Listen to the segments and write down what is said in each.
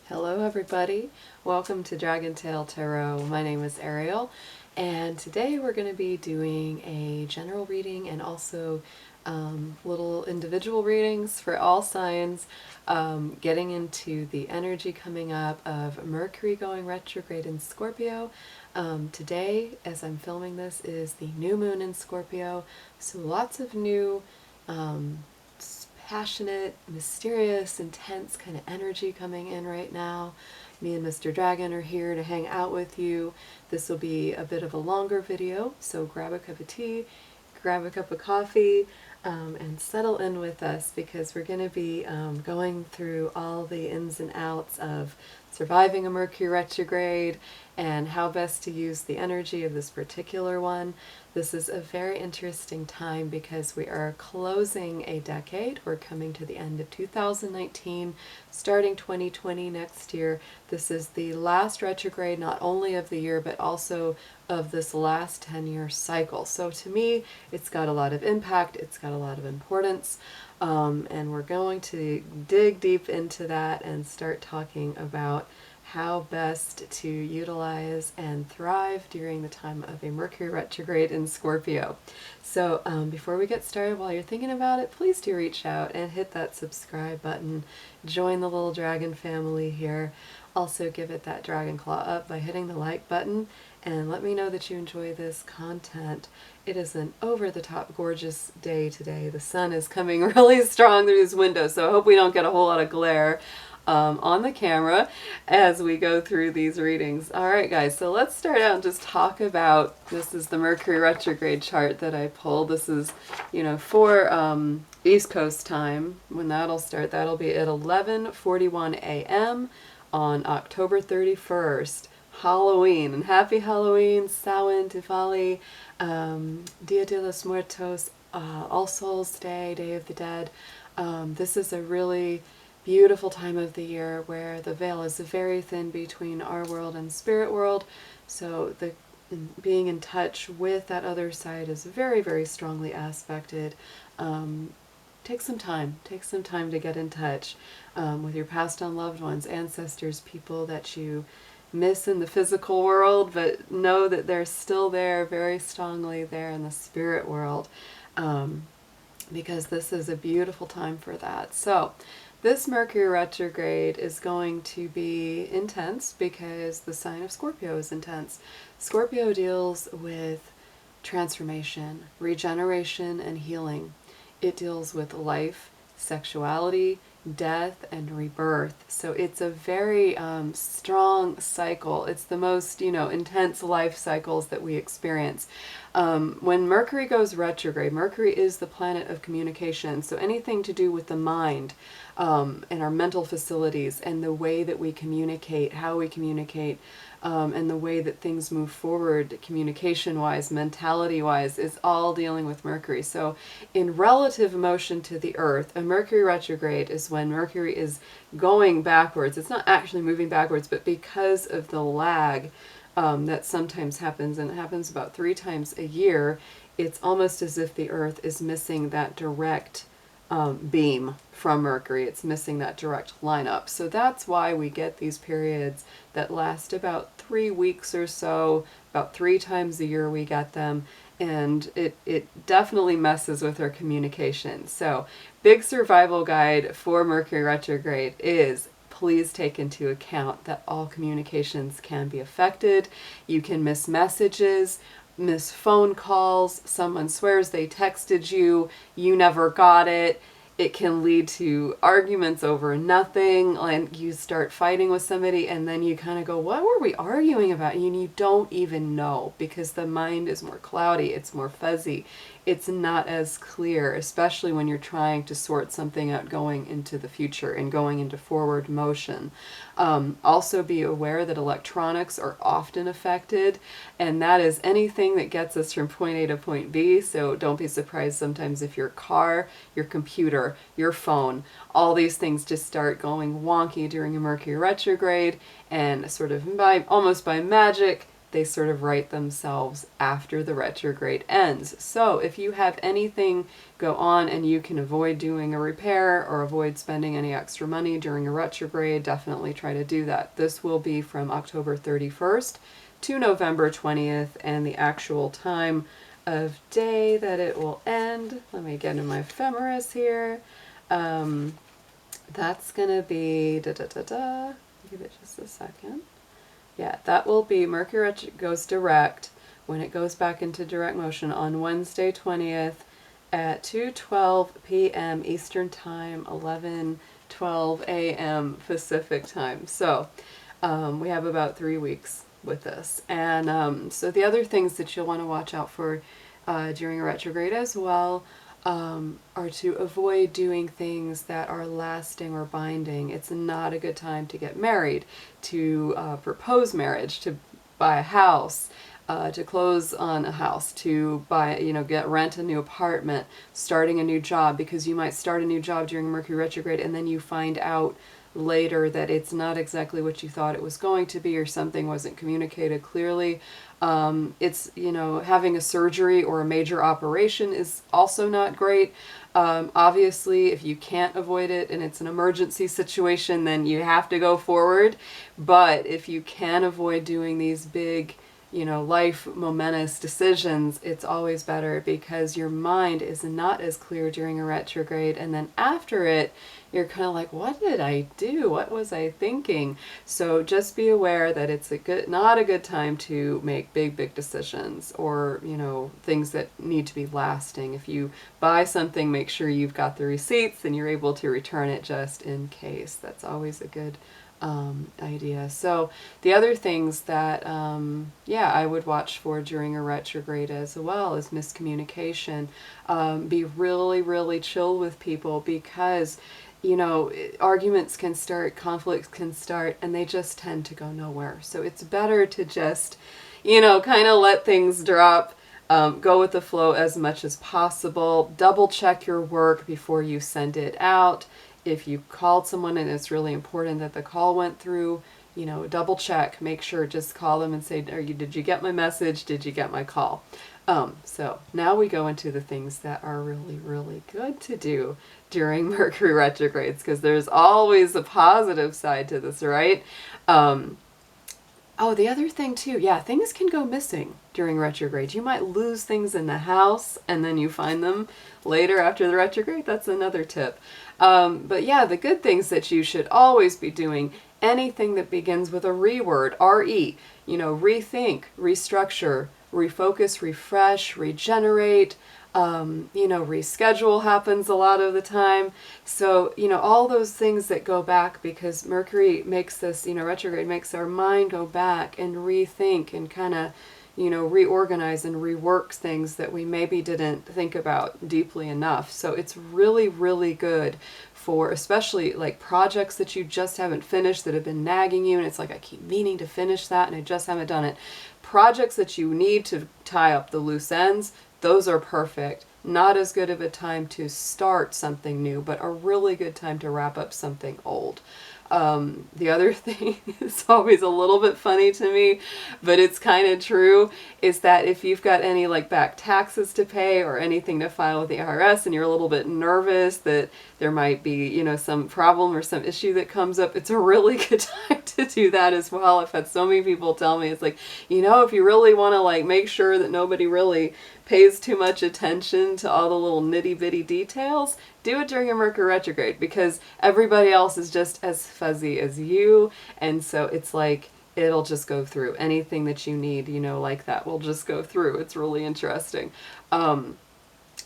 Hello everybody, welcome to Dragon Tail Tarot. My name is Ariel, and today we're going to be doing a general reading and also little individual readings for all signs, getting into the energy coming up of Mercury going retrograde in Scorpio. Today, as I'm filming this, is the new moon in Scorpio, so lots of new passionate, mysterious, intense kind of energy coming in right now. Me and Mr. Dragon are here to hang out with you. This will be a bit of a longer video, so grab a cup of tea, grab a cup of coffee, and settle in with us because we're going to be going through all the ins and outs of surviving a Mercury retrograde and how best to use the energy of this particular one. This is a very interesting time because we are closing a decade. We're coming to the end of 2019, starting 2020 next year. This is the last retrograde, not only of the year, but also of this last 10-year cycle. So to me, it's got a lot of impact, it's got a lot of importance, and we're going to dig deep into that and start talking about how best to utilize and thrive during the time of a Mercury retrograde in Scorpio. So before we get started, while you're thinking about it, please do reach out and hit that subscribe button. Join the little dragon family here. Also give it that dragon claw up by hitting the like button and let me know that you enjoy this content. It is an over-the-top gorgeous day today. The sun is coming really strong through this window, so I hope we don't get a whole lot of glare on the camera as we go through these readings. Alright guys, so let's start out and just talk about, this is the Mercury retrograde chart that I pulled. This is, for East Coast time. When that'll start, that'll be at 11:41 a.m. on October 31st. Halloween, and happy Halloween, Samhain, Diwali, Dia de los Muertos, All Souls Day, Day of the Dead. This is a really beautiful time of the year where the veil is very thin between our world and spirit world, so being in touch with that other side is very, very strongly aspected. Take some time to get in touch with your passed on loved ones, ancestors, people that you miss in the physical world, but know that they're still there, very strongly there in the spirit world, because this is a beautiful time for that. So this Mercury retrograde is going to be intense because the sign of Scorpio is intense. Scorpio deals with transformation, regeneration, and healing. It deals with life, sexuality, death, and rebirth. So it's a very strong cycle. It's the most, intense life cycles that we experience. When Mercury goes retrograde, Mercury is the planet of communication. So anything to do with the mind and our mental facilities and the way that we communicate, how we communicate, and the way that things move forward communication-wise, mentality-wise, is all dealing with Mercury. So in relative motion to the Earth, a Mercury retrograde is when Mercury is going backwards. It's not actually moving backwards, but because of the lag that sometimes happens, and it happens about 3 times a year, it's almost as if the Earth is missing that direct beam from Mercury. It's missing that direct lineup. So that's why we get these periods that last about 3 weeks or so, about 3 times a year we get them, and it definitely messes with our communication. So big survival guide for Mercury retrograde is, please take into account that all communications can be affected. You can miss messages, miss phone calls, someone swears they texted you, you never got it. It can lead to arguments over nothing, and you start fighting with somebody and then you kind of go, what were we arguing about? And you don't even know because the mind is more cloudy, it's more fuzzy, it's not as clear, especially when you're trying to sort something out going into the future and going into forward motion. Also be aware that electronics are often affected, and that is anything that gets us from point A to point B, so don't be surprised sometimes if your car, your computer, your phone, all these things just start going wonky during a Mercury retrograde, and sort of almost by magic, they sort of right themselves after the retrograde ends. So if you have anything go on and you can avoid doing a repair or avoid spending any extra money during a retrograde, definitely try to do that. This will be from October 31st to November 20th, and the actual time of day that it will end, let me get in my ephemeris here. That's gonna be give it just a second. Yeah, that will be Mercury goes direct when it goes back into direct motion on Wednesday 20th at 2:12 p.m. Eastern Time, 11:12 a.m. Pacific Time. So we have about 3 weeks with this. And so the other things that you'll want to watch out for during a retrograde as well are to avoid doing things that are lasting or binding. It's not a good time to get married, to propose marriage, to buy a house, to close on a house, to buy, rent a new apartment, starting a new job, because you might start a new job during Mercury retrograde and then you find out later that it's not exactly what you thought it was going to be, or something wasn't communicated clearly. It's, having a surgery or a major operation is also not great. Obviously, if you can't avoid it and it's an emergency situation, then you have to go forward. But if you can avoid doing these big, life momentous decisions, it's always better, because your mind is not as clear during a retrograde, and then after it, you're kind of like, what did I do? What was I thinking? So just be aware that it's not a good time to make big decisions, or, things that need to be lasting. If you buy something, make sure you've got the receipts and you're able to return it just in case. That's always a good idea. So the other things that I would watch for during a retrograde as well is miscommunication. Be really chill with people, because arguments can start, conflicts can start, and they just tend to go nowhere. So it's better to just kind of let things drop. Go with the flow as much as possible. Double check your work before you send it out. If you called someone and it's really important that the call went through, double check, make sure, just call them and say, did you get my message? Did you get my call? So now we go into the things that are really good to do during Mercury retrogrades, because there's always a positive side to this, right? Oh, the other thing too, things can go missing during retrograde. You might lose things in the house and then you find them later after the retrograde. That's another tip. But the good things that you should always be doing, anything that begins with a re word, R-E, rethink, restructure, refocus, refresh, regenerate, reschedule happens a lot of the time. So, all those things that go back, because Mercury makes this, retrograde makes our mind go back and rethink and kind of, reorganize and rework things that we maybe didn't think about deeply enough. So it's really good for especially like projects that you just haven't finished, that have been nagging you, and it's like, I keep meaning to finish that and I just haven't done it. Projects that you need to tie up the loose ends, those are perfect. Not as good of a time to start something new, but a really good time to wrap up something old. The other thing is always a little bit funny to me, but it's kind of true, is that if you've got any like back taxes to pay or anything to file with the IRS and you're a little bit nervous that there might be, some problem or some issue that comes up, it's a really good time to do that as well. I've had so many people tell me, it's like, if you really want to like make sure that nobody really pays too much attention to all the little nitty-bitty details, do it during a Mercury retrograde, because everybody else is just as fuzzy as you, and so it's like it'll just go through. Anything that you need, like that will just go through. It's really interesting.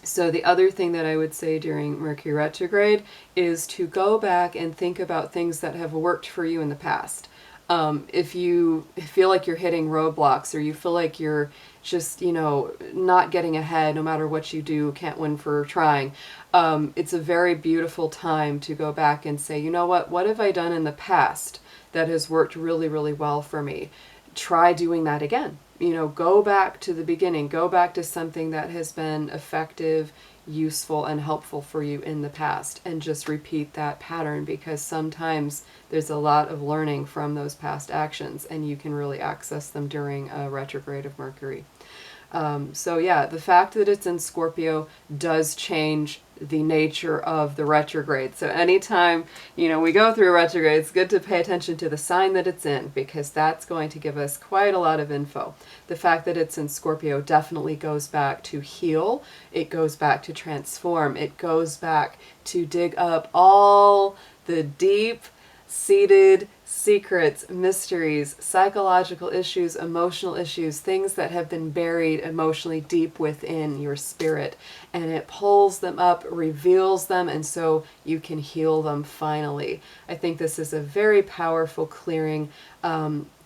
So the other thing that I would say during Mercury retrograde is to go back and think about things that have worked for you in the past. If you feel like you're hitting roadblocks, or you feel like you're just, not getting ahead, no matter what you do, can't win for trying, it's a very beautiful time to go back and say, what have I done in the past that has worked really well for me? Try doing that again. Go back to the beginning, go back to something that has been effective, useful and helpful for you in the past, and just repeat that pattern, because sometimes there's a lot of learning from those past actions and you can really access them during a retrograde of Mercury. So yeah, the fact that it's in Scorpio does change the nature of the retrograde. So anytime, we go through a retrograde, it's good to pay attention to the sign that it's in, because that's going to give us quite a lot of info. The fact that it's in Scorpio definitely goes back to heal. It goes back to transform. It goes back to dig up all the deep-seated secrets, mysteries, psychological issues, emotional issues, things that have been buried emotionally deep within your spirit. And it pulls them up, reveals them, and so you can heal them finally. I think this is a very powerful clearing.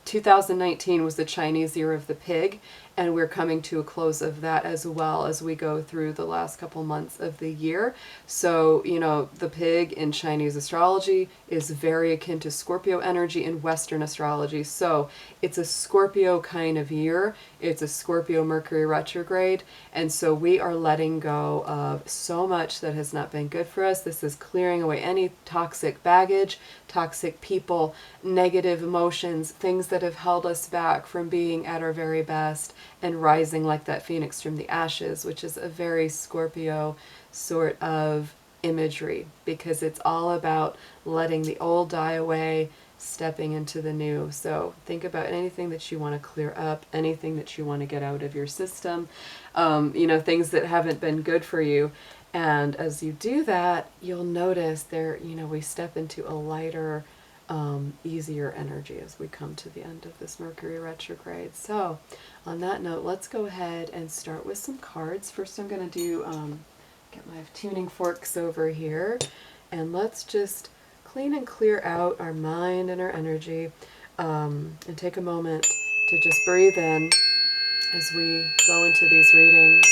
2019 was the Chinese Year of the Pig, and we're coming to a close of that as well as we go through the last couple months of the year. So, the pig in Chinese astrology is very akin to Scorpio energy in Western astrology. So it's a Scorpio kind of year. It's a Scorpio Mercury retrograde. And so we are letting go of so much that has not been good for us. This is clearing away any toxic baggage, toxic people, negative emotions, things that have held us back from being at our very best and rising like that phoenix from the ashes, which is a very Scorpio sort of imagery, because it's all about letting the old die away, stepping into the new. So think about anything that you want to clear up, anything that you want to get out of your system, things that haven't been good for you. And as you do that, you'll notice we step into a lighter, easier energy as we come to the end of this Mercury retrograde. So on that note, let's go ahead and start with some cards. First I'm going to do, get my tuning forks over here, and let's just clean and clear out our mind and our energy, and take a moment to just breathe in as we go into these readings.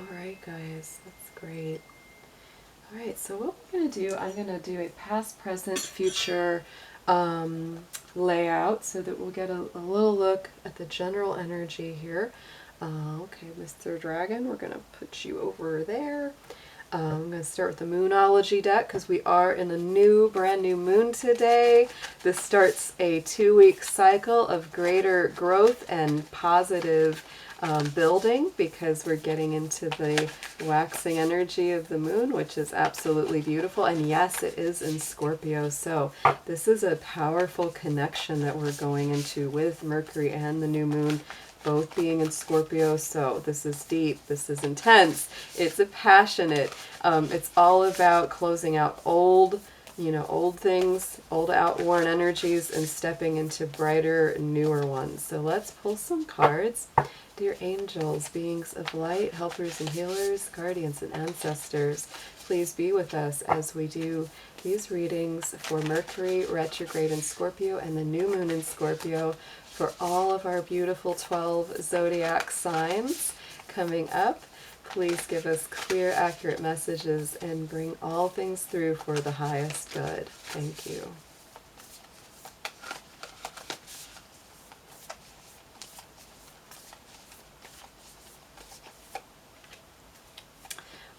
Alright guys, that's great. Alright, so what we're going to do, I'm going to do a past, present, future layout so that we'll get a little look at the general energy here. Okay, Mr. Dragon, we're going to put you over there. I'm going to start with the Moonology deck because we are in a brand new moon today. This starts a 2-week cycle of greater growth and positive building, because we're getting into the waxing energy of the moon, which is absolutely beautiful. And yes, it is in Scorpio. So this is a powerful connection that we're going into with Mercury and the new moon both being in Scorpio. So this is deep, this is intense, it's a passionate, it's all about closing out old things, old outworn energies, and stepping into brighter, newer ones. So let's pull some cards. Dear angels, beings of light, helpers and healers, guardians and ancestors, please be with us as we do these readings for Mercury retrograde in Scorpio and the new moon in Scorpio for all of our beautiful 12 zodiac signs coming up. Please give us clear, accurate messages and bring all things through for the highest good. Thank you.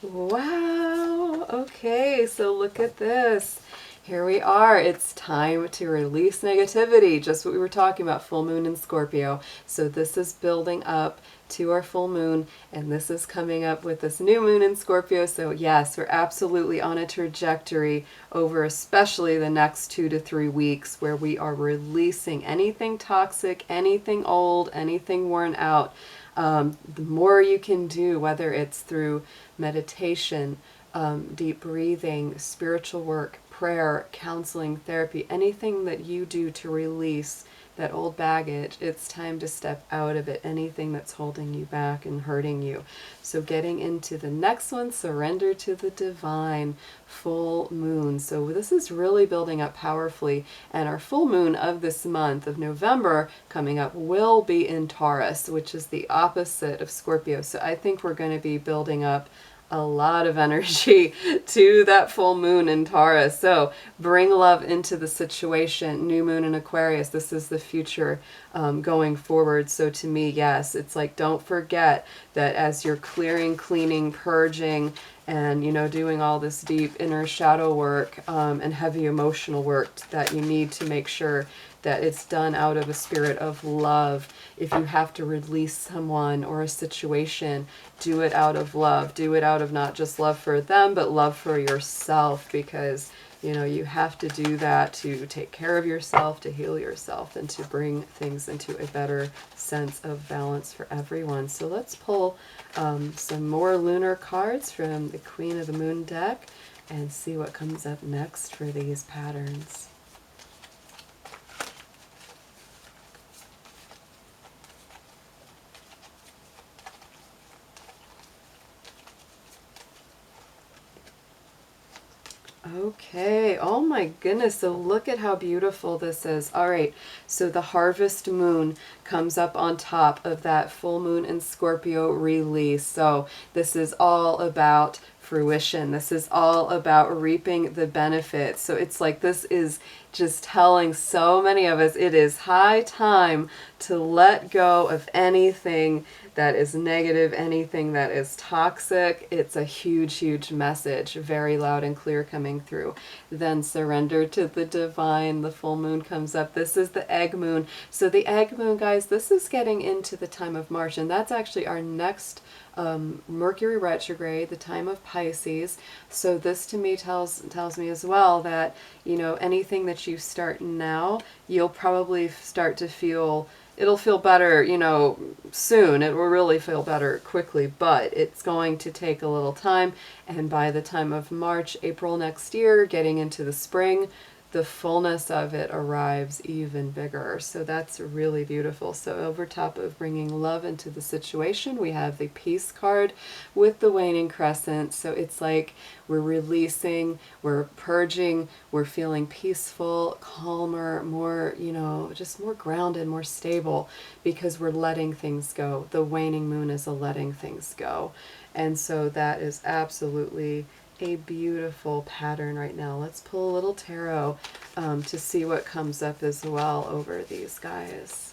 Wow, okay, so look at this. Here we are. It's time to release negativity, just what we were talking about, full moon in Scorpio. So this is building up to our full moon, and this is coming up with this new moon in Scorpio. So yes, we're absolutely on a trajectory over especially the next 2 to 3 weeks where we are releasing anything toxic, anything old, anything worn out. The more you can do, whether it's through meditation, deep breathing, spiritual work, prayer, counseling, therapy, anything that you do to release that old baggage, it's time to step out of it, anything that's holding you back and hurting you. So getting into the next one, surrender to the divine, full moon. So this is really building up powerfully, and our full moon of this month of November coming up will be in Taurus, which is the opposite of Scorpio. So I think we're going to be building up a lot of energy to that full moon in Taurus. So bring love into the situation. New moon in Aquarius, this is the future going forward. So to me, yes, it's like, don't forget that as you're clearing, cleaning, purging, and, you know, doing all this deep inner shadow work and heavy emotional work, that you need to make sure that it's done out of a spirit of love. If you have to release someone or a situation, do it out of love. Do it out of not just love for them, but love for yourself, because, you know, you have to do that to take care of yourself, to heal yourself, and to bring things into a better sense of balance for everyone. So let's pull some more lunar cards from the Queen of the Moon deck and see what comes up next for these patterns. Okay, oh my goodness, so look at how beautiful this is. All right, so the harvest moon comes up on top of that full moon in Scorpio release. So this is all about fruition. This is all about reaping the benefits. So it's like, this is just telling so many of us it is high time to let go of anything that is negative, anything that is toxic. It's a huge, huge message, very loud and clear coming through. Then surrender to the divine. The full moon comes up. This is the egg moon. So the egg moon, guys, this is getting into the time of March, and that's actually our next Mercury retrograde, the time of Pisces. So this to me tells me as well that, you know, anything that you start now, you'll probably start to feel, it'll feel better, you know, soon. It will really feel better quickly, but it's going to take a little time. And by the time of March, April next year, getting into the spring, the fullness of it arrives even bigger. So that's really beautiful. So over top of bringing love into the situation, we have the Peace card with the waning crescent. So it's like we're releasing, we're purging, we're feeling peaceful, calmer, more, you know, just more grounded, more stable, because we're letting things go. The waning moon is a letting things go. And so that is absolutely a beautiful pattern right now. Let's pull a little tarot to see what comes up as well over these guys.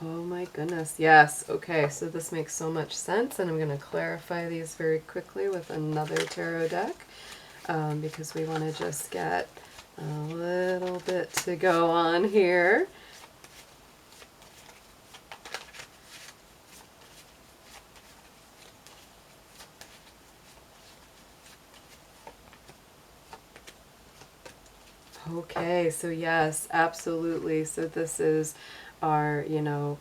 Oh my goodness, yes. Okay, so this makes so much sense, and I'm going to clarify these very quickly with another tarot deck because we want to just get a little bit to go on here. Okay, so yes, absolutely. So this is our, you know,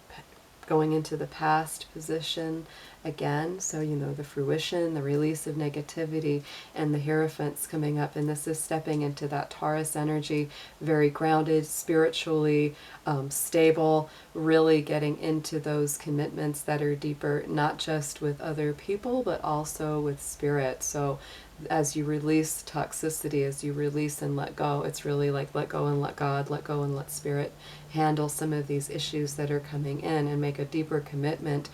going into the past position again. So, you know, the fruition, the release of negativity, and the Hierophants coming up. And this is stepping into that Taurus energy, very grounded, spiritually stable, really getting into those commitments that are deeper, not just with other people, but also with spirit. So as you release toxicity, as you release and let go, it's really like let go and let God, let go and let spirit handle some of these issues that are coming in, and make a deeper commitment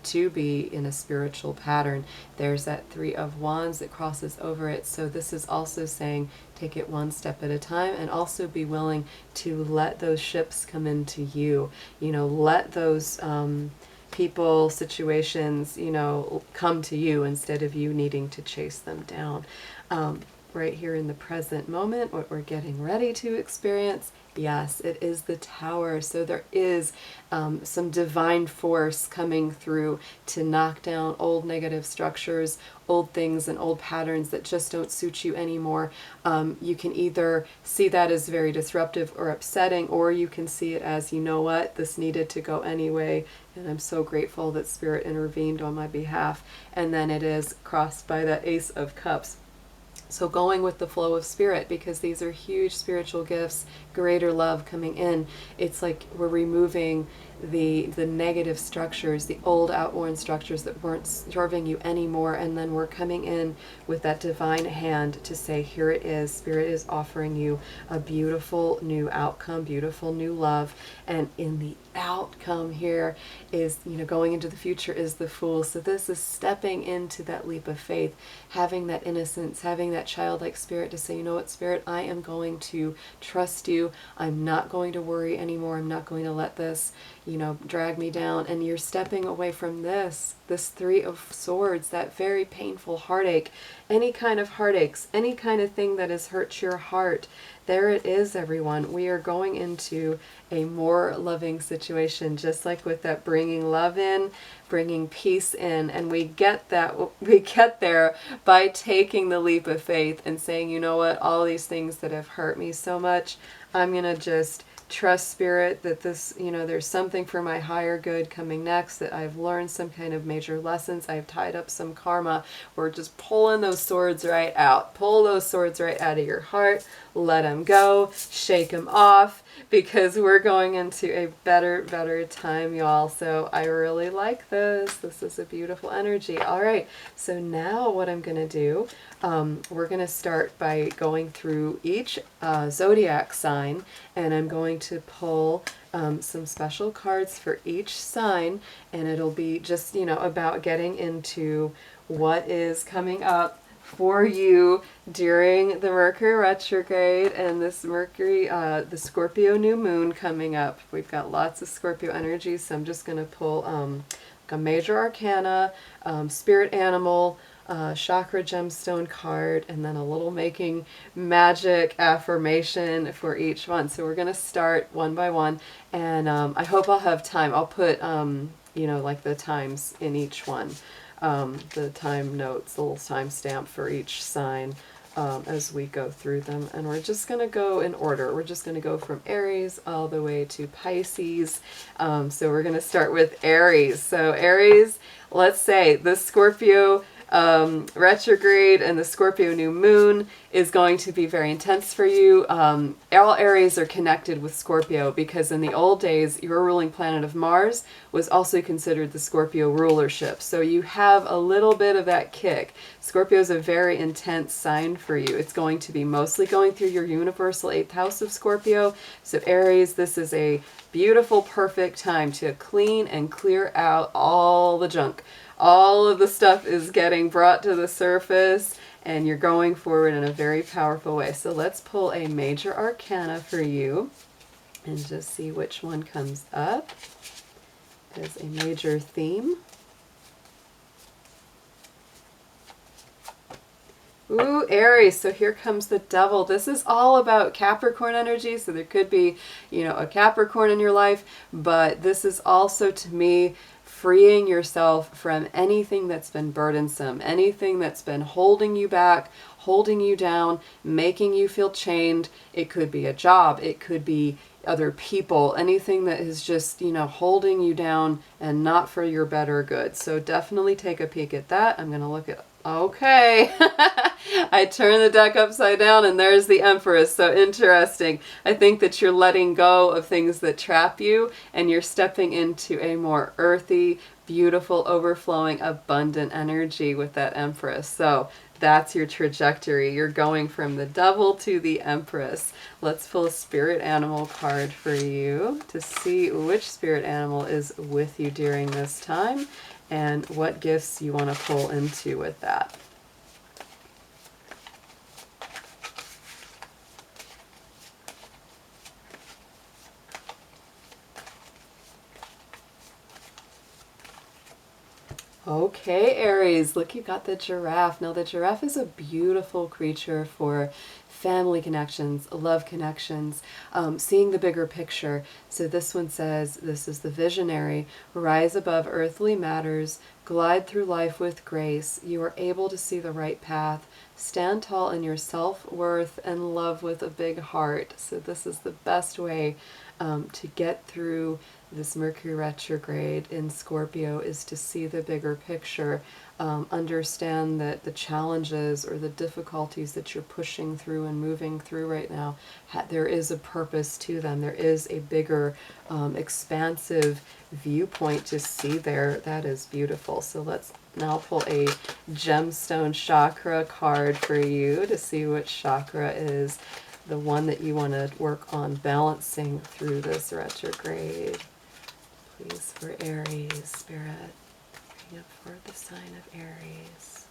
to be in a spiritual pattern. There's that Three of Wands that crosses over it. So this is also saying take it one step at a time, and also be willing to let those ships come into you. You know, let those people, situations, you know, come to you instead of you needing to chase them down. right here in the present moment, what we're getting ready to experience. Yes, it is the Tower. So there is some divine force coming through to knock down old negative structures, old things and old patterns that just don't suit you anymore. You can either see that as very disruptive or upsetting, or you can see it as, you know what, this needed to go anyway, and I'm so grateful that Spirit intervened on my behalf. And then it is crossed by that Ace of Cups. So going with the flow of Spirit, because these are huge spiritual gifts, greater love coming in. It's like we're removing the negative structures, the old outworn structures that weren't serving you anymore, and then we're coming in with that divine hand to say, here it is. Spirit is offering you a beautiful new outcome, beautiful new love, and in the outcome here is, going into the future is the Fool. So this is stepping into that leap of faith, having that innocence, having that childlike spirit to say, you know what, Spirit, I am going to trust you. I'm not going to worry anymore. I'm not going to let this, drag me down. And you're stepping away from this Three of Swords, that very painful heartache, any kind of heartaches, any kind of thing that has hurt your heart. There it is, everyone. We are going into a more loving situation, just like with that bringing love in, bringing peace in. And we get there by taking the leap of faith and saying, you know what, all these things that have hurt me so much, I'm going to just trust Spirit that this, there's something for my higher good coming next, that I've learned some kind of major lessons. I've tied up some karma. We're just pulling those swords right out. Pull those swords right out of your heart. Let them go. Shake them off, because we're going into a better time, y'all. So I really like this. This is a beautiful energy. All right. So now what I'm going to do, we're going to start by going through each zodiac sign, and I'm going to pull some special cards for each sign, and it'll be just, about getting into what is coming up for you during the Mercury retrograde and this the Scorpio new moon coming up. We've got lots of Scorpio energy, so I'm just going to pull a major arcana, spirit animal, chakra gemstone card, and then a little making magic affirmation for each one. So we're going to start one by one, and I hope I'll have time. I'll put, like the times in each one. The time notes, the little time stamp for each sign as we go through them. And we're just going to go in order. We're just going to go from Aries all the way to Pisces. So we're going to start with Aries. So Aries, let's say the Scorpio retrograde and the Scorpio new moon is going to be very intense for you. All Aries are connected with Scorpio because in the old days, your ruling planet of Mars was also considered the Scorpio rulership. So you have a little bit of that kick. Scorpio is a very intense sign for you. It's going to be mostly going through your universal 8th house of Scorpio. So Aries, this is a beautiful, perfect time to clean and clear out all the junk. All of the stuff is getting brought to the surface, and you're going forward in a very powerful way. So let's pull a major arcana for you and just see which one comes up as a major theme. Ooh, Aries. So here comes the Devil. This is all about Capricorn energy. So there could be, a Capricorn in your life, but this is also, to me, freeing yourself from anything that's been burdensome, anything that's been holding you back, holding you down, making you feel chained. It could be a job. It could be other people, anything that is just, holding you down and not for your better good. So definitely take a peek at that. I'm going to look at, okay. I turn the deck upside down and there's the Empress. So interesting. I think that you're letting go of things that trap you and you're stepping into a more earthy, beautiful, overflowing, abundant energy with that Empress. So that's your trajectory. You're going from the Devil to the Empress. Let's pull a spirit animal card for you to see which spirit animal is with you during this time and what gifts you want to pull into with that. Okay, Aries, look, you got the giraffe. Now, the giraffe is a beautiful creature for family connections, love connections, seeing the bigger picture. So this one says, this is the visionary, rise above earthly matters, glide through life with grace. You are able to see the right path, stand tall in your self-worth, and love with a big heart. So this is the best way to get through this Mercury retrograde in Scorpio, is to see the bigger picture, understand that the challenges or the difficulties that you're pushing through and moving through right now, there is a purpose to them. There is a bigger, expansive viewpoint to see there. That is beautiful. So let's now pull a gemstone chakra card for you to see which chakra is the one that you want to work on balancing through this retrograde. Please, for Aries, Spirit, bring up for the sign of Aries.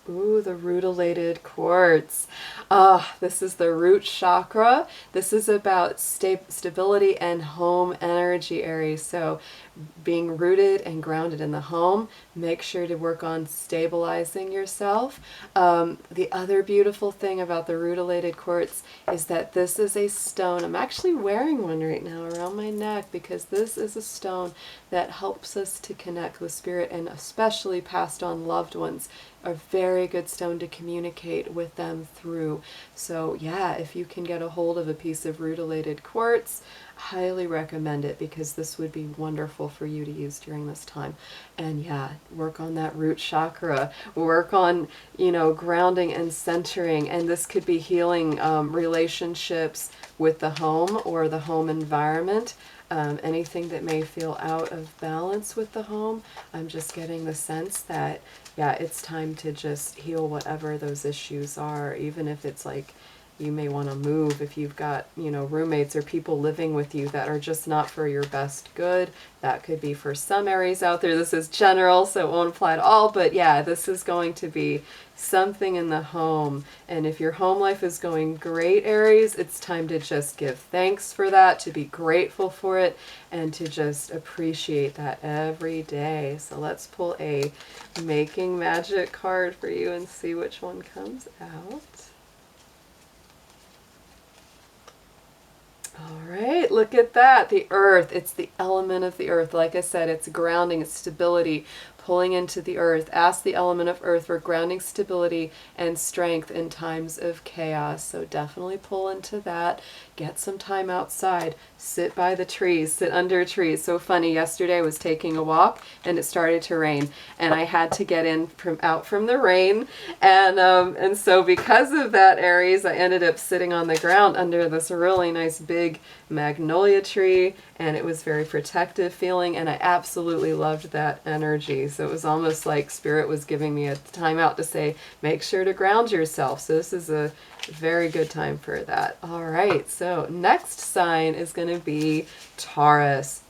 Ooh, the rutilated quartz. This is the root chakra. This is about stability and home energy, Aries. So being rooted and grounded in the home, make sure to work on stabilizing yourself. The other beautiful thing about the rutilated quartz is that this is a stone. I'm actually wearing one right now around my neck because this is a stone that helps us to connect with spirit, and especially passed on loved ones. A very good stone to communicate with them through. So yeah, if you can get a hold of a piece of rutilated quartz, highly recommend it, because this would be wonderful for you to use during this time. And yeah, work on that root chakra, work on, grounding and centering. And this could be healing relationships with the home or the home environment. Anything that may feel out of balance with the home. I'm just getting the sense that, yeah, it's time to just heal whatever those issues are, even if it's like you may want to move if you've got, roommates or people living with you that are just not for your best good. That could be for some Aries out there. This is general, so it won't apply to all, but yeah, this is going to be something in the home. And if your home life is going great, Aries, it's time to just give thanks for that, to be grateful for it, and to just appreciate that every day. So let's pull a Making Magic card for you and see which one comes out. All right, look at that. The earth, it's the element of the earth. Like I said, it's grounding, it's stability, pulling into the earth. Ask the element of earth for grounding, stability, and strength in times of chaos. So definitely pull into that. Get some time outside. Sit by the trees, sit under trees. So funny, yesterday I was taking a walk and it started to rain, and I had to get out from the rain. And so because of that, Aries, I ended up sitting on the ground under this really nice big magnolia tree, and it was very protective feeling, and I absolutely loved that energy. So it was almost like Spirit was giving me a time out to say, make sure to ground yourself. So this is a very good time for that. All right, so next sign is going to be Taurus.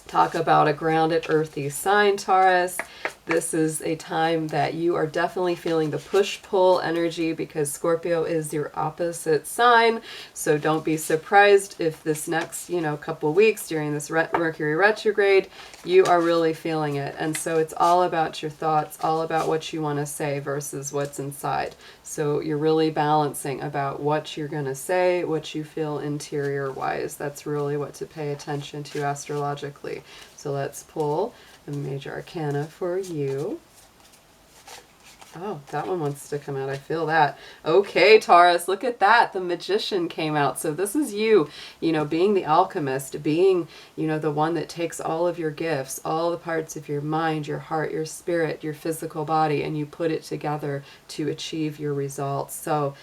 Talk about a grounded, earthy sign, Taurus. This is a time that you are definitely feeling the push-pull energy, because Scorpio is your opposite sign. So don't be surprised if this next, couple weeks during this Mercury retrograde, you are really feeling it. And so it's all about your thoughts, all about what you want to say versus what's inside. So you're really balancing about what you're going to say, what you feel interior-wise. That's really what to pay attention to astrologically. So let's pull a major arcana for you. Oh, that one wants to come out. I feel that. Okay, Taurus, look at that. The Magician came out. So this is you, being the alchemist, being, the one that takes all of your gifts, all the parts of your mind, your heart, your spirit, your physical body, and you put it together to achieve your results. So,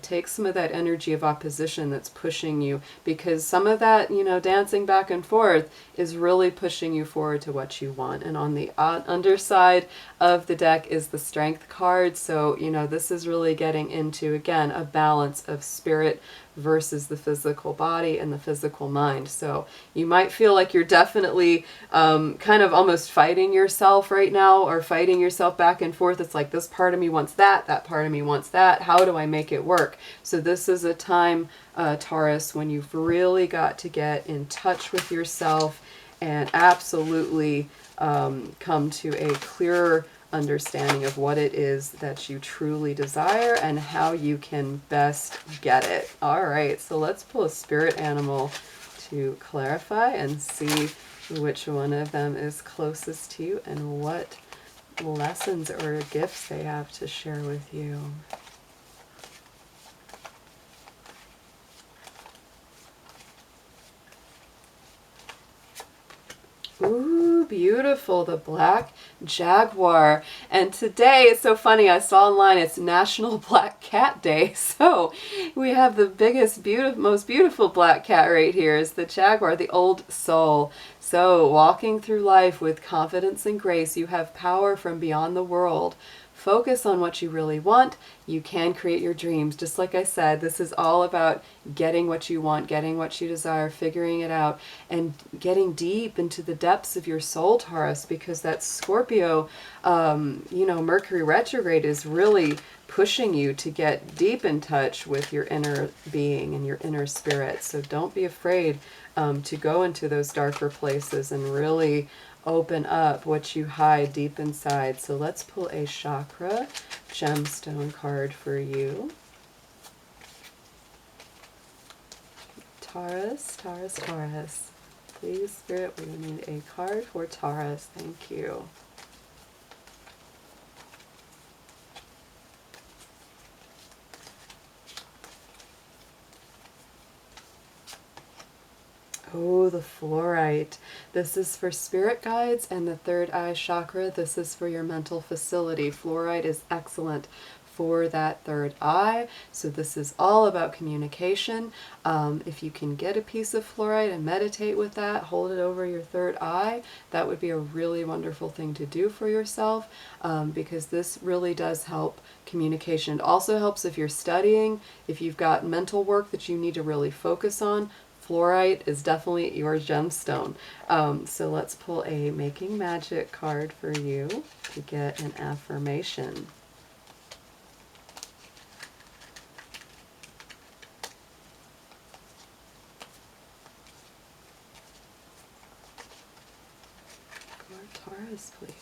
take some of that energy of opposition that's pushing you, because some of that, dancing back and forth is really pushing you forward to what you want. And on the underside of the deck is the Strength Death card. So, you know, this is really getting into, again, a balance of spirit versus the physical body and the physical mind. So you might feel like you're definitely kind of almost fighting yourself right now, or fighting yourself back and forth. It's like, this part of me wants that part of me wants that. How do I make it work? So this is a time, Taurus, when you've really got to get in touch with yourself and absolutely come to a clearer understanding of what it is that you truly desire and how you can best get it. All right, so let's pull a spirit animal to clarify and see which one of them is closest to you and what lessons or gifts they have to share with you. Ooh, beautiful, the Black Jaguar. And today, it's so funny, I saw online it's National Black Cat Day. So we have the biggest, most beautiful black cat right here is the Jaguar, the old soul. So walking through life with confidence and grace, you have power from beyond the world. Focus on what you really want. You can create your dreams. Just like I said, this is all about getting what you want, getting what you desire, figuring it out, and getting deep into the depths of your soul, Taurus, because that Scorpio, you know, Mercury retrograde is really pushing you to get deep in touch with your inner being and your inner spirit. So don't be afraid to go into those darker places and really open up what you hide deep inside. So let's pull a chakra gemstone card for you. Taurus, Taurus, Taurus. Please, Spirit, we need a card for Taurus. Thank you. Oh, the fluorite. This is for spirit guides and the third eye chakra. This is for your mental facility. Fluorite is excellent for that third eye. So this is all about communication. If you can get a piece of fluorite and meditate with that, hold it over your third eye, that would be a really wonderful thing to do for yourself, because this really does help communication. It also helps if you're studying, if you've got mental work that you need to really focus on. Fluorite is definitely your gemstone. So let's pull a Making Magic card for you to get an affirmation. For Taurus, please.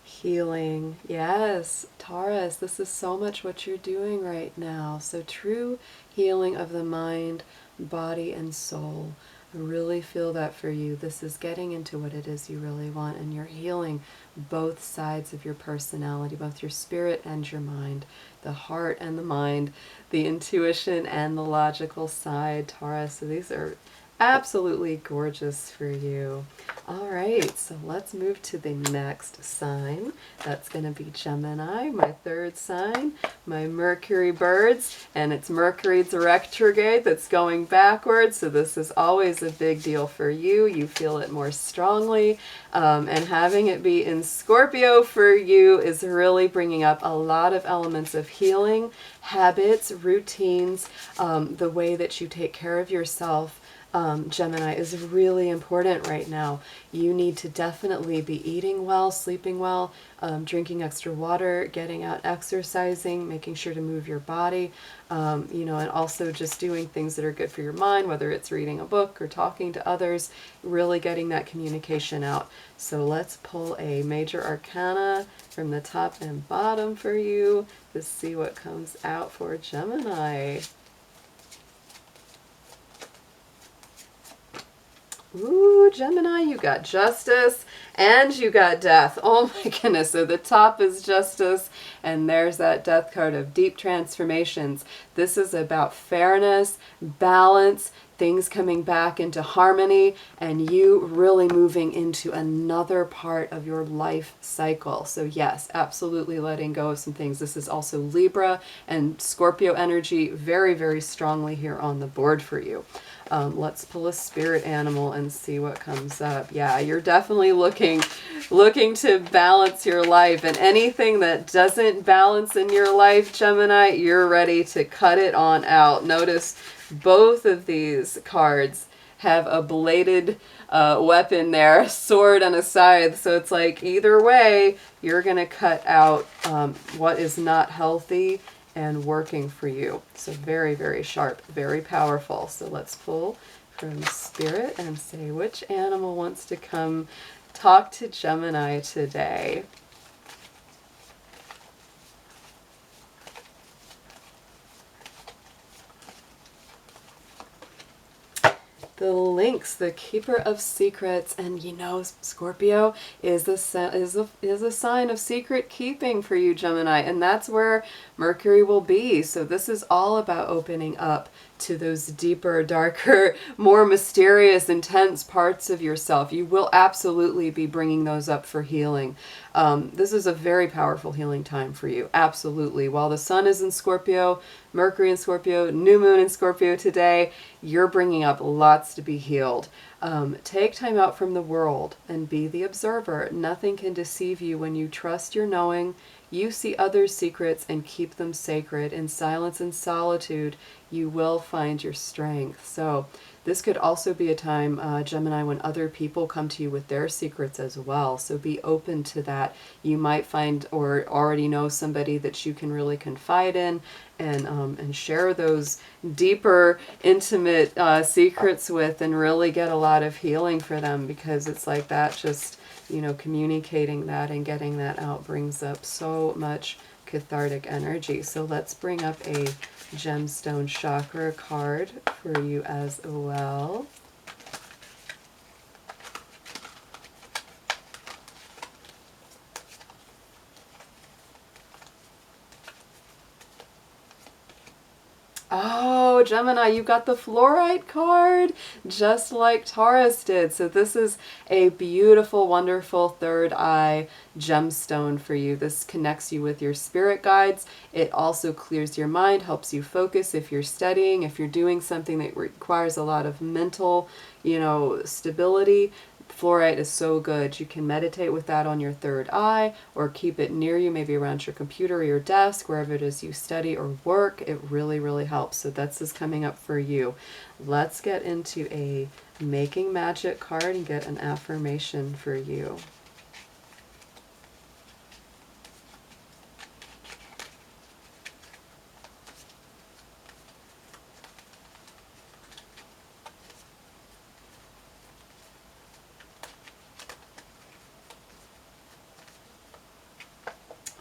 Healing. Yes, Taurus, this is so much what you're doing right now. So true healing of the mind, body, and soul. I really feel that for you. This is getting into what it is you really want, and you're healing both sides of your personality, both your spirit and your mind, the heart and the mind, the intuition and the logical side, Taurus. So these are absolutely gorgeous for you. All right, so let's move to the next sign. That's going to be Gemini, my third sign, my Mercury birds, and it's Mercury's retrograde that's going backwards, so this is always a big deal for you. You feel it more strongly, and having it be in Scorpio for you is really bringing up a lot of elements of healing, habits, routines, the way that you take care of yourself. Gemini, is really important right now. You need to definitely be eating well, sleeping well, drinking extra water, getting out exercising, making sure to move your body, you know, and also just doing things that are good for your mind, whether it's reading a book or talking to others, really getting that communication out. So let's pull a major arcana from the top and bottom for you to see what comes out for Gemini. Ooh, Gemini, you got justice and you got death. Oh my goodness. So the top is justice and there's that death card of deep transformations. This is about fairness, balance, things coming back into harmony, and you really moving into another part of your life cycle. So yes, absolutely letting go of some things. This is also Libra and Scorpio energy very, very strongly here on the board for you. Let's pull a spirit animal and see what comes up. Yeah, you're definitely looking to balance your life, and anything that doesn't balance in your life, Gemini, you're ready to cut it on out. Notice both of these cards have a bladed weapon there, a sword and a scythe. So it's like either way, you're going to cut out what is not healthy and working for you. So very, very sharp, very powerful. So let's pull from Spirit and say which animal wants to come talk to Gemini today. The Lynx, the keeper of secrets, and you know, Scorpio is a sign of secret keeping for you, Gemini, and that's where Mercury will be. So this is all about opening up to those deeper, darker, more mysterious, intense parts of yourself. You will absolutely be bringing those up for healing. This is a very powerful healing time for you, absolutely. While the sun is in Scorpio, Mercury in Scorpio, new moon in Scorpio today, you're bringing up lots to be healed. Take time out from the world and be the observer. Nothing can deceive you when you trust your knowing. You see others' secrets and keep them sacred. In silence and solitude, you will find your strength. So this could also be a time, Gemini, when other people come to you with their secrets as well. So be open to that. You might find or already know somebody that you can really confide in and share those deeper, intimate secrets with, and really get a lot of healing for them, because it's like that just, you know, communicating that and getting that out brings up so much cathartic energy. So let's bring up a gemstone chakra card for you as well. Oh, Gemini, you got the fluorite card, just like Taurus did. So this is a beautiful, wonderful third eye gemstone for you. This connects you with your spirit guides. It also clears your mind, helps you focus if you're studying, if you're doing something that requires a lot of mental, you know, stability. Fluorite is so good. You can meditate with that on your third eye, or keep it near you, maybe around your computer or your desk, wherever it is you study or work. It really, really helps. So that's just coming up for you. Let's get into a Making Magic card and get an affirmation for you.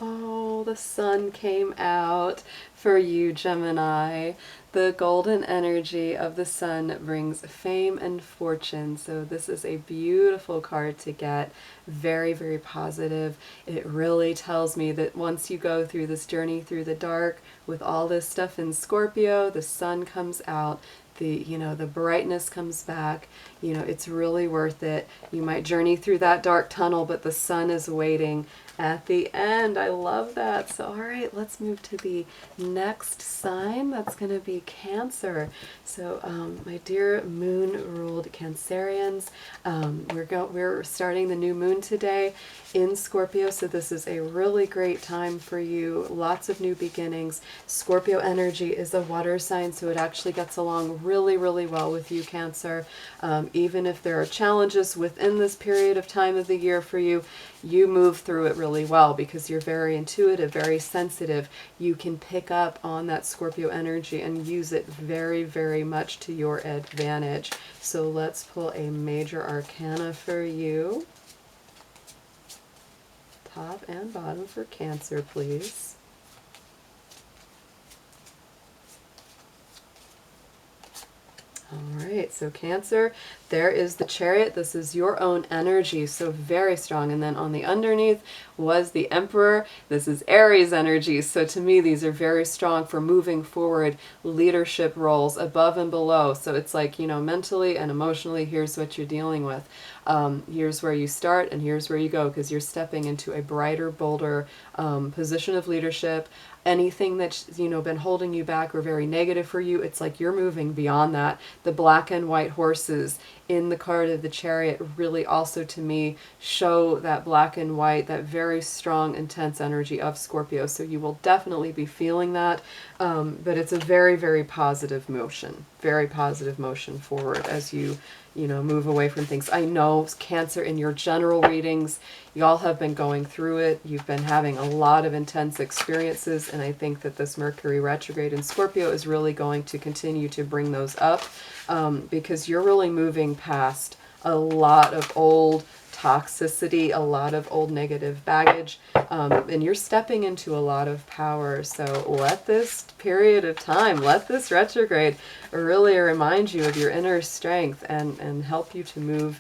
Oh, the sun came out for you, Gemini. The golden energy of the sun brings fame and fortune. So this is a beautiful card to get. Very, very positive. It really tells me that once you go through this journey through the dark with all this stuff in Scorpio, the sun comes out. The brightness comes back. You know, it's really worth it. You might journey through that dark tunnel, but the sun is waiting at the end. I love that. So, all right, let's move to the next sign. That's going to be Cancer. So, my dear moon-ruled Cancerians, we're starting the new moon today in Scorpio, so this is a really great time for you. Lots of new beginnings. Scorpio energy is a water sign, so it actually gets along really, really well with you, Cancer. Even if there are challenges within this period of time of the year for you, you move through it really well because you're very intuitive, very sensitive. You can pick up on that Scorpio energy and use it very, very much to your advantage. So let's pull a major arcana for you. Top and bottom for Cancer, please. All right, so Cancer, there is the Chariot. This is your own energy, so very strong. And then on the underneath was the Emperor. This is Aries energy. So to me, these are very strong for moving forward, leadership roles above and below. So it's like, you know, mentally and emotionally, here's what you're dealing with. Here's where you start and here's where you go, because you're stepping into a brighter, bolder position of leadership. anything that's, you know, been holding you back or very negative for you, it's like you're moving beyond that. The black and white horses in the card of the Chariot really also to me show that black and white, that very strong, intense energy of Scorpio. So you will definitely be feeling that, but it's a very, very positive motion, very positive motion forward as you know, move away from things. I know Cancer, in your general readings, y'all have been going through it. You've been having a lot of intense experiences, and I think that this Mercury retrograde in Scorpio is really going to continue to bring those up, because you're really moving past a lot of old toxicity, a lot of old negative baggage, and you're stepping into a lot of power. So let this period of time, let this retrograde really remind you of your inner strength and help you to move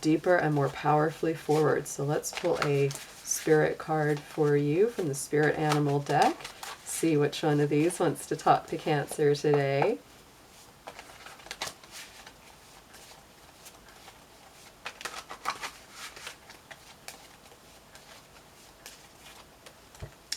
deeper and more powerfully forward. So let's pull a spirit card for you from the spirit animal deck. See which one of these wants to talk to Cancer today.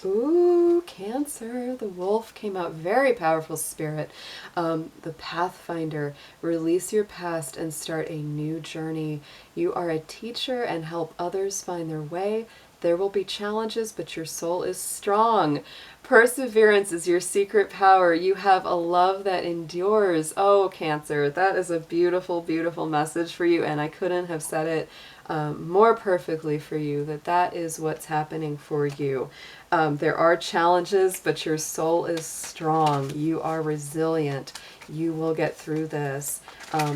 Ooh, Cancer, the wolf came out. Very powerful spirit. The Pathfinder, release your past and start a new journey. You are a teacher and help others find their way. There will be challenges, but your soul is strong. Perseverance is your secret power. You have a love that endures. Oh, Cancer, that is a beautiful, beautiful message for you, and I couldn't have said it more perfectly for you, that is what's happening for you. There are challenges, but your soul is strong. You are resilient. You will get through this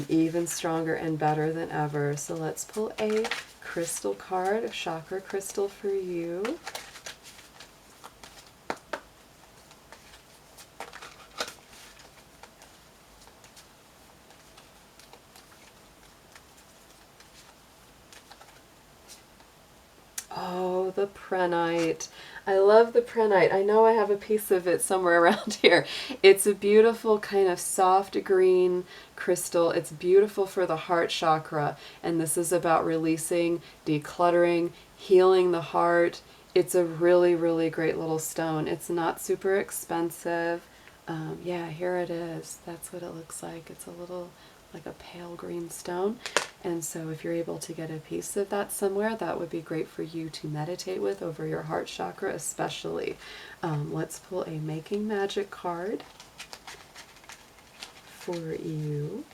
even stronger and better than ever. So let's pull a crystal card, a chakra crystal for you. Oh, the prehnite. I love the prehnite. I know I have a piece of it somewhere around here. It's a beautiful kind of soft green crystal. It's beautiful for the heart chakra, and this is about releasing, decluttering, healing the heart. It's a really, really great little stone. It's not super expensive. Yeah, here it is. That's what it looks like. It's a little like a pale green stone. And so if you're able to get a piece of that somewhere, that would be great for you to meditate with over your heart chakra especially. Let's pull a Making Magic card for you.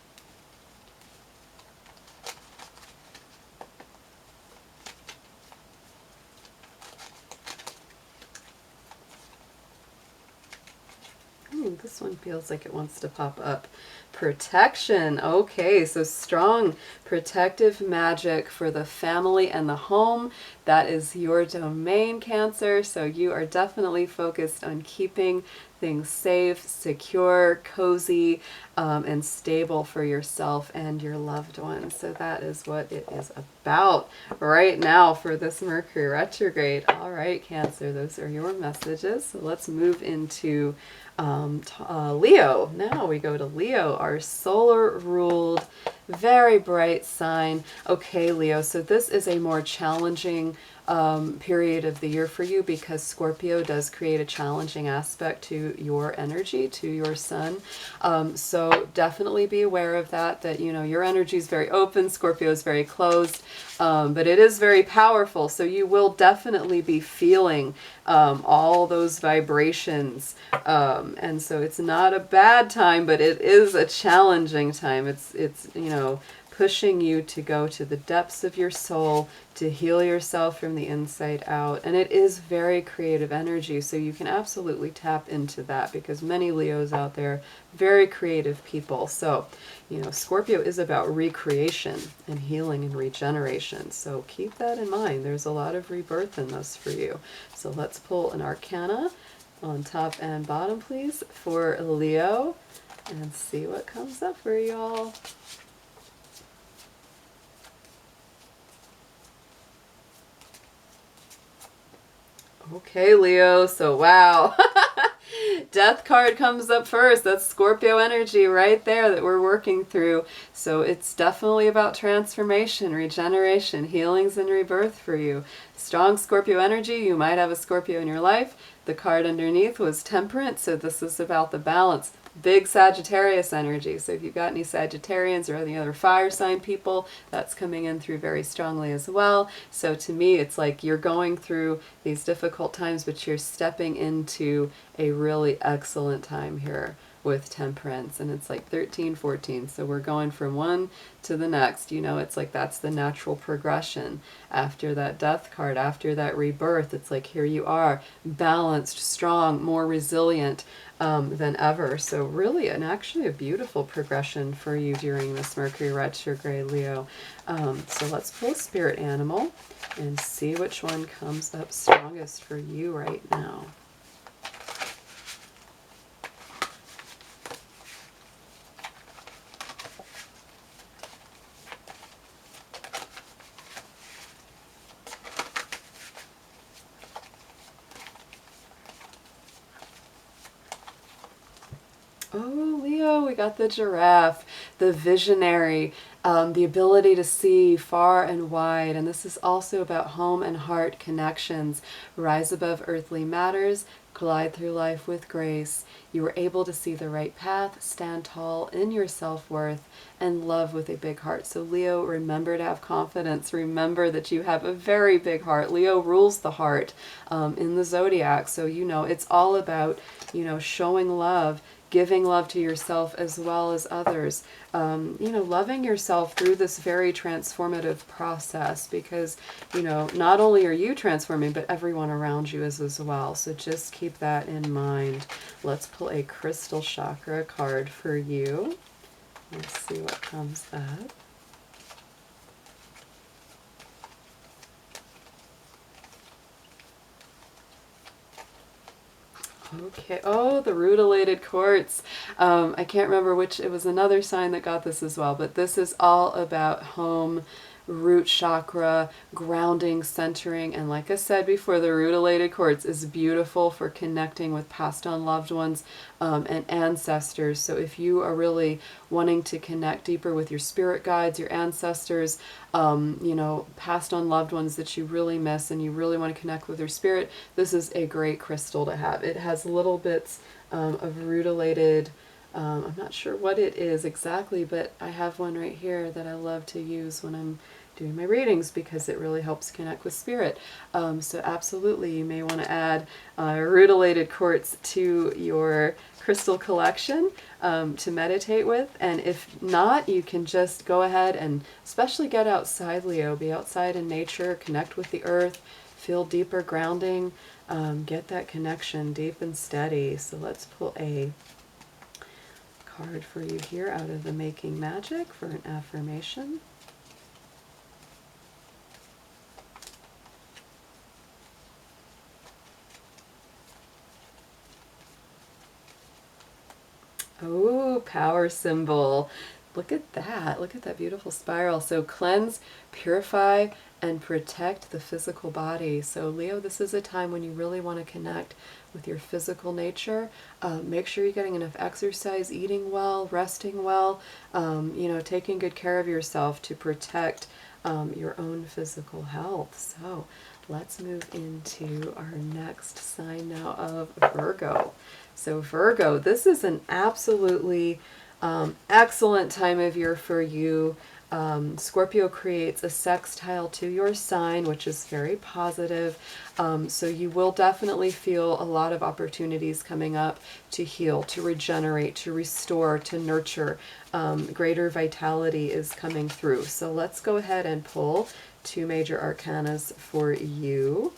This one feels like it wants to pop up. Protection. Okay, so strong protective magic for the family and the home. That is your domain, Cancer. So you are definitely focused on keeping things safe, secure, cozy, and stable for yourself and your loved ones. So that is what it is about right now for this Mercury retrograde. All right, Cancer, those are your messages. So let's move into Leo. Now we go to Leo, our solar ruled, very bright sign. Okay, Leo, so this is a more challenging period of the year for you because Scorpio does create a challenging aspect to your energy, to your sun. So definitely be aware of that, you know, your energy is very open, Scorpio is very closed, but it is very powerful. So you will definitely be feeling all those vibrations. And so it's not a bad time, but it is a challenging time. It's you know, pushing you to go to the depths of your soul, to heal yourself from the inside out. And it is very creative energy, so you can absolutely tap into that because many Leos out there, very creative people. So, you know, Scorpio is about recreation and healing and regeneration. So keep that in mind. There's a lot of rebirth in this for you. So let's pull an arcana on top and bottom, please, for Leo and see what comes up for y'all. Okay, Leo, so wow. Death card comes up first. That's Scorpio energy right there that we're working through. So it's definitely about transformation, regeneration, healings, and rebirth for you. Strong Scorpio energy. You might have a Scorpio in your life. The card underneath was Temperance, so this is about the balance. Big Sagittarius energy. So if you've got any Sagittarians or any other fire sign people, that's coming in through very strongly as well. So to me, it's like you're going through these difficult times, but you're stepping into a really excellent time here with Temperance. And it's like 13, 14. So we're going from one to the next. You know, it's like that's the natural progression. After that Death card, after that rebirth, it's like here you are, balanced, strong, more resilient than ever. So really, and actually a beautiful progression for you during this Mercury retrograde, Leo. So let's pull a spirit animal and see which one comes up strongest for you right now. Oh, Leo, we got the giraffe, the visionary, the ability to see far and wide. And this is also about home and heart connections. Rise above earthly matters, glide through life with grace. You were able to see the right path, stand tall in your self-worth, and love with a big heart. So Leo, remember to have confidence. Remember that you have a very big heart. Leo rules the heart in the zodiac. So, you know, it's all about, you know, showing love, giving love to yourself as well as others, you know, loving yourself through this very transformative process, because, you know, not only are you transforming, but everyone around you is as well. So just keep that in mind. Let's pull a crystal chakra card for you. Let's see what comes up. Okay. Oh, the rutilated quartz. I can't remember which. It was another sign that got this as well. But this is all about home, root chakra, grounding, centering. And like I said before, the rutilated quartz is beautiful for connecting with passed on loved ones and ancestors. So if you are really wanting to connect deeper with your spirit guides, your ancestors, you know, passed on loved ones that you really miss and you really want to connect with your spirit, this is a great crystal to have. It has little bits of rutilated, I'm not sure what it is exactly, but I have one right here that I love to use when I'm doing my readings because it really helps connect with spirit. So absolutely, you may want to add rutilated quartz to your crystal collection to meditate with. And if not, you can just go ahead and especially get outside, Leo. Be outside in nature, connect with the earth, feel deeper grounding, get that connection deep and steady. So let's pull a card for you here out of the Making Magic for an affirmation. Oh, power symbol. Look at that. Look at that beautiful spiral. So cleanse, purify, and protect the physical body. So Leo, this is a time when you really want to connect with your physical nature. Make sure you're getting enough exercise, eating well, resting well, you know, taking good care of yourself to protect your own physical health. So let's move into our next sign now of Virgo. So Virgo, this is an absolutely excellent time of year for you. Scorpio creates a sextile to your sign, which is very positive. So you will definitely feel a lot of opportunities coming up to heal, to regenerate, to restore, to nurture. Greater vitality is coming through. So let's go ahead and pull two major arcanas for you.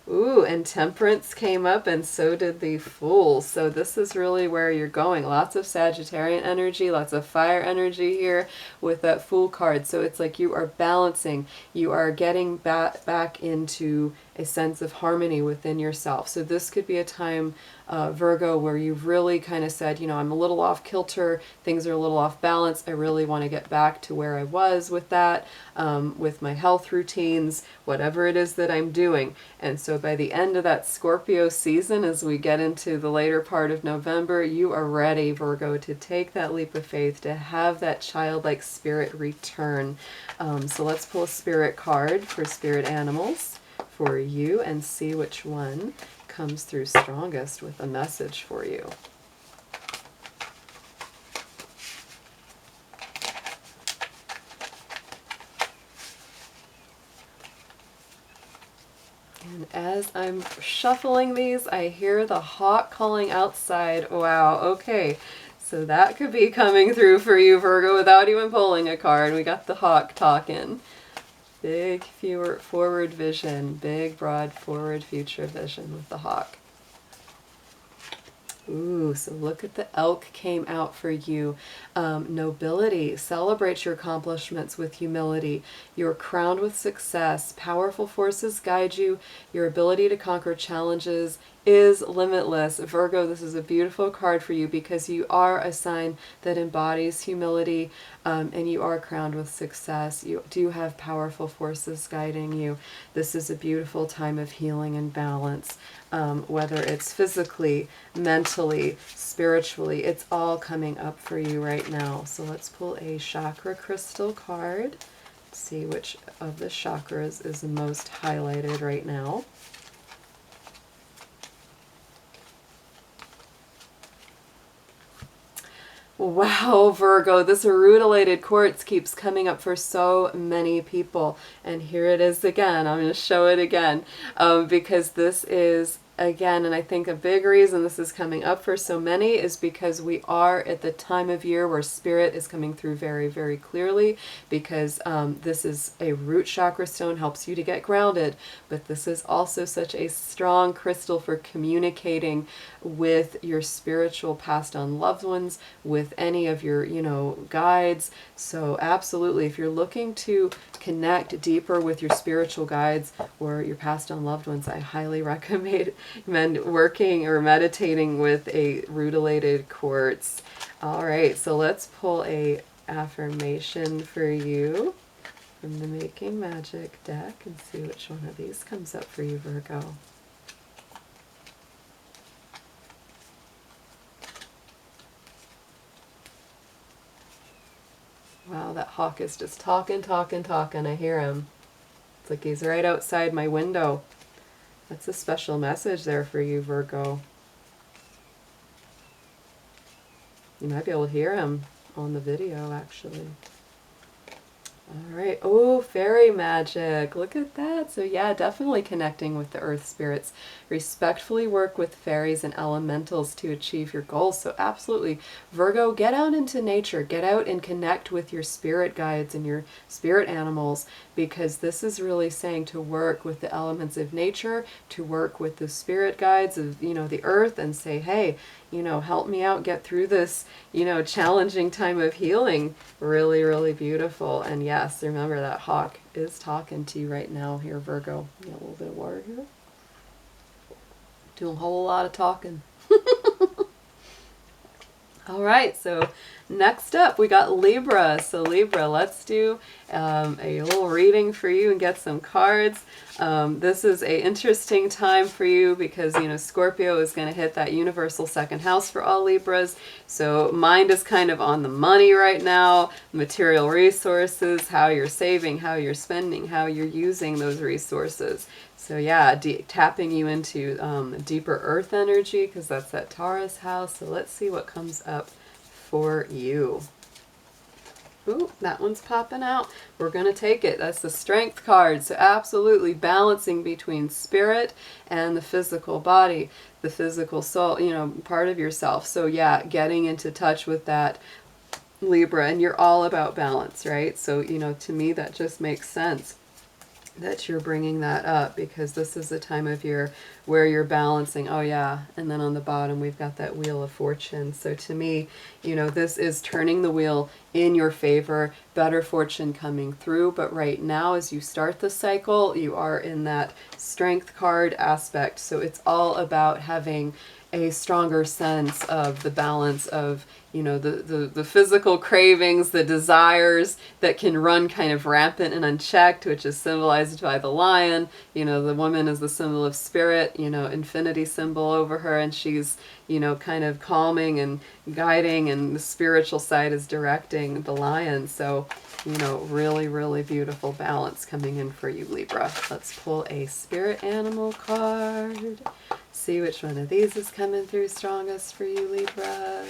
Ooh, and Temperance came up, and so did the Fool. So this is really where you're going. Lots of Sagittarian energy, lots of fire energy here with that Fool card. So it's like you are balancing. You are getting back into a sense of harmony within yourself. So this could be a time, Virgo, where you've really kind of said, you know, I'm a little off kilter, things are a little off balance, I really want to get back to where I was with that, with my health routines, whatever it is that I'm doing. And so by the end of that Scorpio season, as we get into the later part of November, you are ready, Virgo, to take that leap of faith, to have that childlike spirit return. So let's pull a spirit card for spirit animals for you and see which one comes through strongest with a message for you. And as I'm shuffling these, I hear the hawk calling outside. Wow, okay. So that could be coming through for you, Virgo, without even pulling a card. We got the hawk talking. Big forward vision, big broad forward future vision with the hawk. Ooh, so look at the elk came out for you. Nobility, celebrate your accomplishments with humility. You're crowned with success. Powerful forces guide you. Your ability to conquer challenges is limitless. Virgo, this is a beautiful card for you because you are a sign that embodies humility, and you are crowned with success. You do have powerful forces guiding you. This is a beautiful time of healing and balance, whether it's physically, mentally, spiritually. It's all coming up for you right now. So let's pull a chakra crystal card. See which of the chakras is the most highlighted right now. Wow, Virgo, this rutilated quartz keeps coming up for so many people. And here it is again. I'm going to show it again because this is, again, and I think a big reason this is coming up for so many is because we are at the time of year where spirit is coming through very, very clearly, because this is a root chakra stone, helps you to get grounded, but this is also such a strong crystal for communicating with your spiritual passed on loved ones, with any of your, guides. So absolutely, if you're looking to connect deeper with your spiritual guides or your passed on loved ones, I highly recommend working or meditating with a rutilated quartz. All right, so let's pull a affirmation for you from the Making Magic deck and see which one of these comes up for you, Virgo. Wow, that hawk is just talking. I hear him. It's like he's right outside my window. That's a special message there for you, Virgo. You might be able to hear him on the video, actually. All right. Oh, fairy magic. Look at that. So yeah, definitely connecting with the earth spirits. Respectfully work with fairies and elementals to achieve your goals. So absolutely, Virgo, get out into nature. Get out and connect with your spirit guides and your spirit animals, because this is really saying to work with the elements of nature, to work with the spirit guides of, the earth, and say, hey, help me out, get through this, challenging time of healing. Really, really beautiful. And yes, remember that hawk is talking to you right now here, Virgo. Got a little bit of water here. Doing a whole lot of talking. All right, so next up we got Libra. So Libra, let's do a little reading for you and get some cards. This is an interesting time for you because, Scorpio is going to hit that universal second house for all Libras. So mind is kind of on the money right now, material resources, how you're saving, how you're spending, how you're using those resources. So yeah, tapping you into deeper earth energy, because that's that Taurus house. So let's see what comes up for you. Ooh, that one's popping out. We're going to take it. That's the Strength card. So absolutely balancing between spirit and the physical body, the physical soul, part of yourself. So yeah, getting into touch with that, Libra, and you're all about balance, right? So, to me that just makes sense that you're bringing that up, because this is the time of year where you're balancing. Oh yeah, and then on the bottom we've got that Wheel of Fortune. So to me, this is turning the wheel in your favor, better fortune coming through. But right now, as you start the cycle, you are in that Strength card aspect. So it's all about having a stronger sense of the balance of, you know, the physical cravings, the desires that can run kind of rampant and unchecked, which is symbolized by the lion. You know, the woman is the symbol of spirit, you know, infinity symbol over her, and she's, you know, kind of calming and guiding, and the spiritual side is directing the lion. So, you know, really, really beautiful balance coming in for you, Libra. Let's pull a spirit animal card. See which one of these is coming through strongest for you, Libra.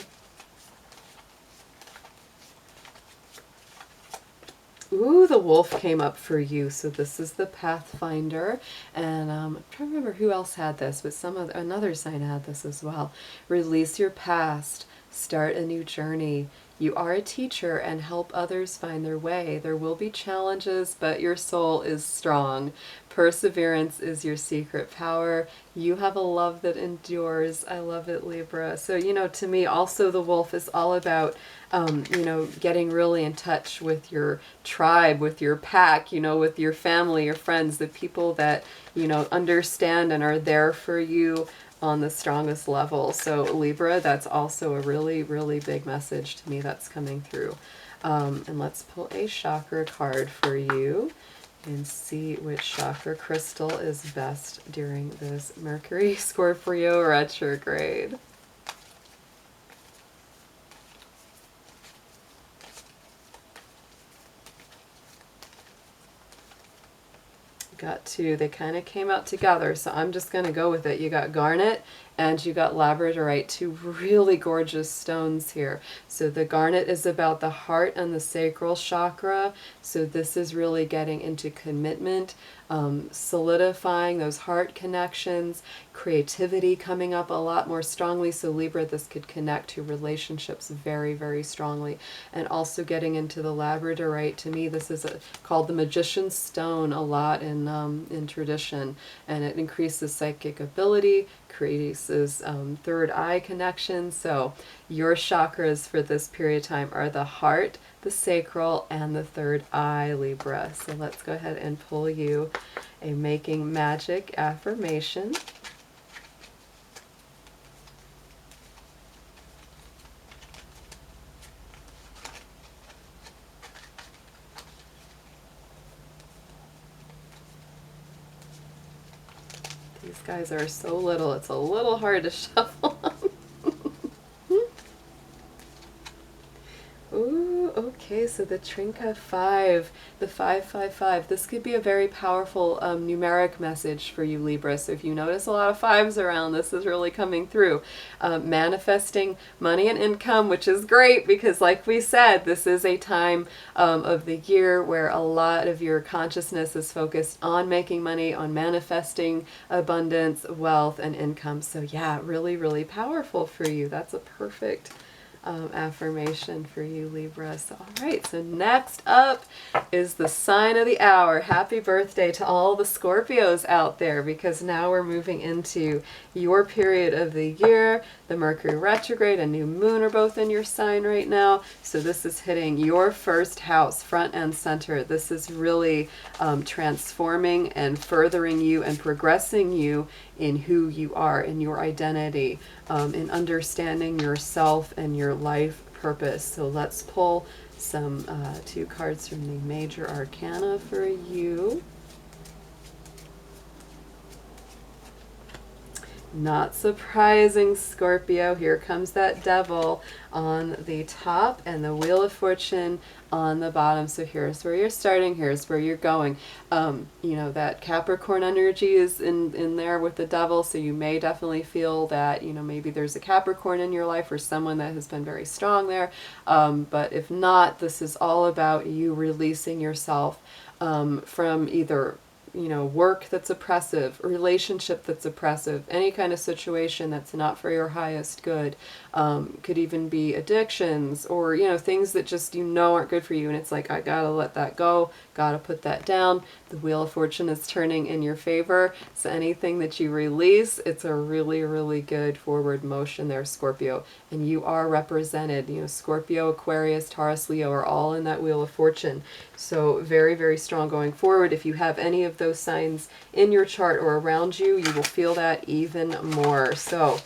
Ooh, the wolf came up for you. So this is the Pathfinder. And I'm trying to remember who else had this, but another sign had this as well. Release your past. Start a new journey. You are a teacher and help others find their way. There will be challenges, but your soul is strong. Perseverance is your secret power. You have a love that endures. I love it, Libra. So, you know, to me, also the wolf is all about, you know, getting really in touch with your tribe, with your pack, you know, with your family, your friends, the people that, you know, understand and are there for you on the strongest level. So Libra, that's also a really, really big message to me that's coming through. And let's pull a chakra card for you and see which chakra crystal is best during this Mercury Scorpio retrograde. Got two. They kind of came out together, so I'm just going to go with it. You got garnet and you got labradorite, two really gorgeous stones here. So the garnet is about the heart and the sacral chakra. So this is really getting into commitment, solidifying those heart connections, creativity coming up a lot more strongly. So Libra, this could connect to relationships very, very strongly. And also getting into the labradorite, to me, this is called the magician's stone a lot in tradition. And it increases psychic ability, creates third eye connection. So your chakras for this period of time are the heart, the sacral, and the third eye, Libra. So let's go ahead and pull you a Making Magic affirmation. These guys are so little, it's a little hard to shuffle them. Ooh, okay, so the Trinca 5, the 555. This could be a very powerful numeric message for you, Libra. So if you notice a lot of fives around, this is really coming through. Manifesting money and income, which is great because, like we said, this is a time of the year where a lot of your consciousness is focused on making money, on manifesting abundance, wealth, and income. So yeah, really, really powerful for you. That's a perfect affirmation for you, Libra. So, all right, so next up is the sign of the hour. Happy birthday to all the Scorpios out there, because now we're moving into your period of the year. The Mercury retrograde and new moon are both in your sign right now. So this is hitting your first house, front and center. This is really transforming and furthering you and progressing you in who you are, in your identity, in understanding yourself and your life purpose. So let's pull some two cards from the major arcana for you. Not surprising, Scorpio. Here comes that devil on the top and the Wheel of Fortune on the bottom. So here's where you're starting, here's where you're going. You know, that Capricorn energy is in there with the devil, so you may definitely feel that, you know, maybe there's a Capricorn in your life or someone that has been very strong there. But if not, this is all about you releasing yourself from either, you know, work that's oppressive, a relationship that's oppressive, any kind of situation that's not for your highest good. Could even be addictions or, you know, things that just, you know, aren't good for you. And it's like, I gotta let that go, gotta put that down. The Wheel of Fortune is turning in your favor. So anything that you release, it's a really, really good forward motion there, Scorpio. And you are represented, you know, Scorpio, Aquarius, Taurus, Leo are all in that Wheel of Fortune. So very, very strong going forward. If you have any of those signs in your chart or around you, you will feel that even more. So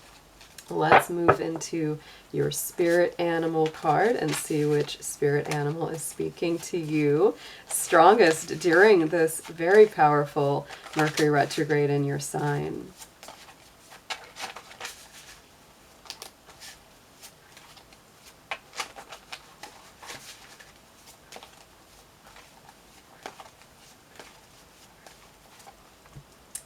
Let's move into your spirit animal card and see which spirit animal is speaking to you strongest during this very powerful Mercury retrograde in your sign.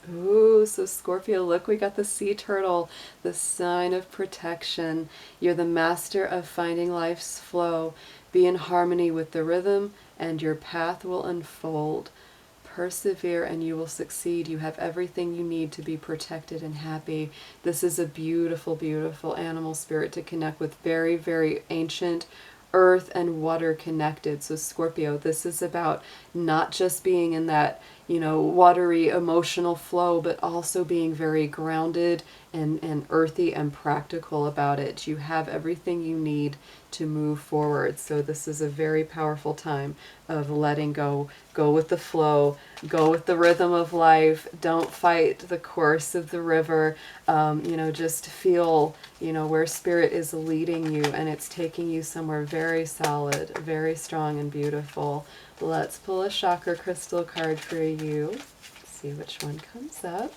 Ooh, so Scorpio, look, we got the sea turtle, the sign of protection. You're the master of finding life's flow. Be in harmony with the rhythm and your path will unfold. Persevere and you will succeed. You have everything you need to be protected and happy. This is a beautiful, beautiful animal spirit to connect with. Very, very ancient, earth and water connected. So Scorpio, this is about not just being in that, you know, watery emotional flow, but also being very grounded and earthy and practical about it. You have everything you need to move forward. So this is a very powerful time of letting go. Go with the flow. Go with the rhythm of life. Don't fight the course of the river. You know, just feel, you know, where spirit is leading you, and it's taking you somewhere very solid, very strong and beautiful. Let's pull a chakra crystal card for you. See which one comes up.